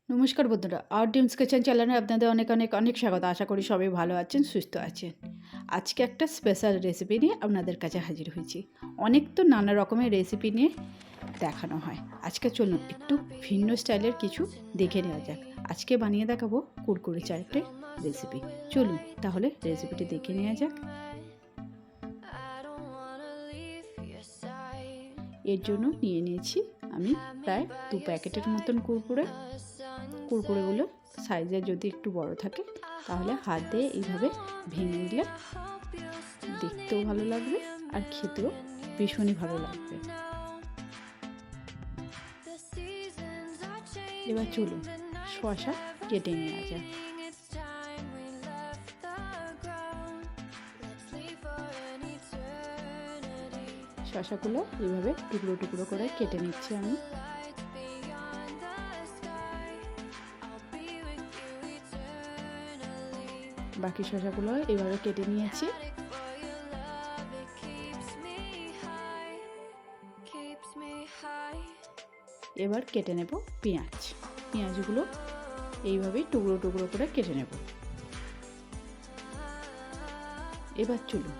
নমস্কার বন্ধুরা, our dreams kitchen চ্যানেলে আপনাদের অনেক অনেক অনেক স্বাগত। আশা করি সবাই ভালো আছেন, সুস্থ আছেন। আজকে একটা স্পেশাল রেসিপি নিয়ে আপনাদের কাছে হাজির হয়েছি। অনেক তো নানা রকমের রেসিপি নিয়ে দেখানো হয়, আজকে চলুন একটু ভিন্ন স্টাইলের কিছু দেখে নেওয়া যাক। আজকে বানিয়ে দেখাবো কুরকুরে চাটের রেসিপি। চলুন তাহলে রেসিপিটি দেখে নেওয়া যাক। এর জন্য নিয়ে নিয়েছি আমি প্রায় 2 প্যাকেটের মতন কুরকুরেগুলো সাইজে যদি একটু বড় থাকে তাহলে হাত দিয়ে এইভাবে ভেঙে নিলে দেখতেও ভালো লাগবে আর খেতেও ভীষণই ভালো লাগবে। এবার চলুন শসা কেটে নেওয়া যাক। শসাগুলো এইভাবে টুকরো টুকরো করে কেটে নিচ্ছি আমি। বাকি শসাগুলো এইভাবে কেটে নিয়েছি। এবার কেটে নেব পেঁয়াজগুলো এইভাবেই টুকরো টুকরো করে কেটে নেব। এবার চলুন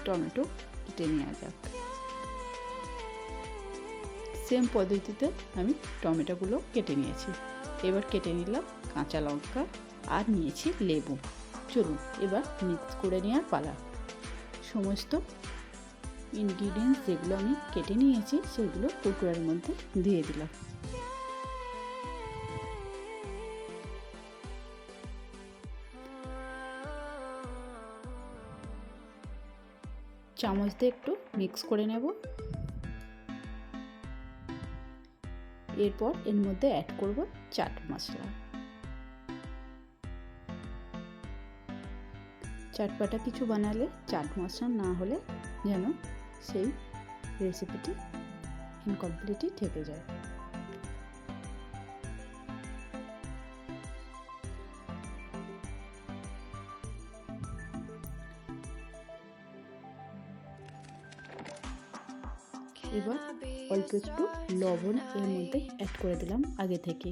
টমেটো কেটে নেওয়া যাক। সেম পদ্ধতিতে আমি টমেটোগুলো কেটে নিয়েছি। এবার কেটে নিলাম কাঁচা লঙ্কা আর নিয়েছি লেবু। চলুন এবার মিক্স করে নেওয়ার পালা। সমস্ত ইনগ্রিডিয়েন্টস যেগুলো আমি কেটে নিয়েছি সেগুলো কুরকুরের মধ্যে দিয়ে দিলাম। চামচ দিয়ে একটু মিক্স করে নেব। এরপর এর মধ্যে অ্যাড করব চাট মশলা। চাটপাটা কিছু বানালে চাট মশলা না হলে যেন সেই রেসিপিটি ইনকমপ্লিটই থেকে যায়। এবার অল্প একটু লবণ এর মধ্যে অ্যাড করে দিলাম আগে থেকে,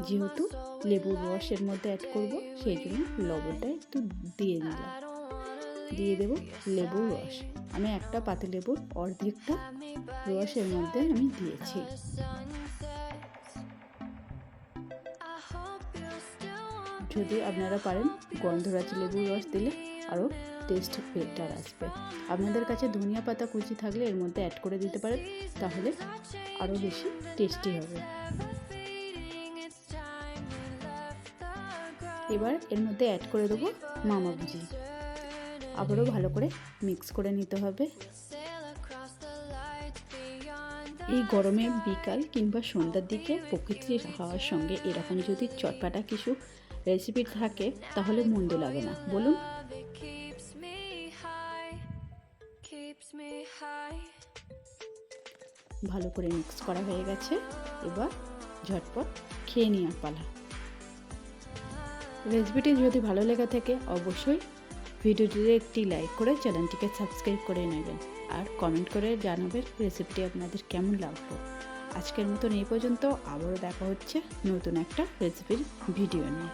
যেহেতু লেবুর রস এর মধ্যে অ্যাড করব সেই জন্য লবণটা একটু দিয়ে দিলাম। দিয়ে দেব লেবুর রস। আমি একটা পাতিলেবুর অর্ধেকটা রস এর মধ্যে আমি দিয়েছি। যদি আপনারা পারেন গন্ধরাজ লেবুর রস দিলে আরও টেস্ট বেটার আসবে। আপনাদের কাছে ধনিয়া পাতা কুচি থাকলে এর মধ্যে অ্যাড করে দিতে পারেন, তাহলে আরও বেশি টেস্টি হবে। এবার এর মধ্যে অ্যাড করে দেবো মামা ভুজি। আবারও ভালো করে মিক্স করে নিতে হবে। এই গরমে বিকাল কিংবা সন্ধ্যার দিকে প্রকৃতির হাওয়ার সঙ্গে এরকম যদি চটপাটা কিছু রেসিপি থাকে তাহলে মন্দ লাগে না, বলুন। ভালো করে মিক্স করা হয়ে গেছে। এবার ঝটপট খেয়ে নেওয়ার পালা। রেসিপিটি যদি ভালো লেগে থাকে অবশ্যই ভিডিওটিতে একটি লাইক করে চ্যানেলটিকে সাবস্ক্রাইব করে নেবেন আর কমেন্ট করে জানাবেন রেসিপিটি আপনাদের কেমন লাগলো। আজকের মতন এই পর্যন্ত, আবারও দেখা হচ্ছে নতুন একটা রেসিপির ভিডিও নিয়ে।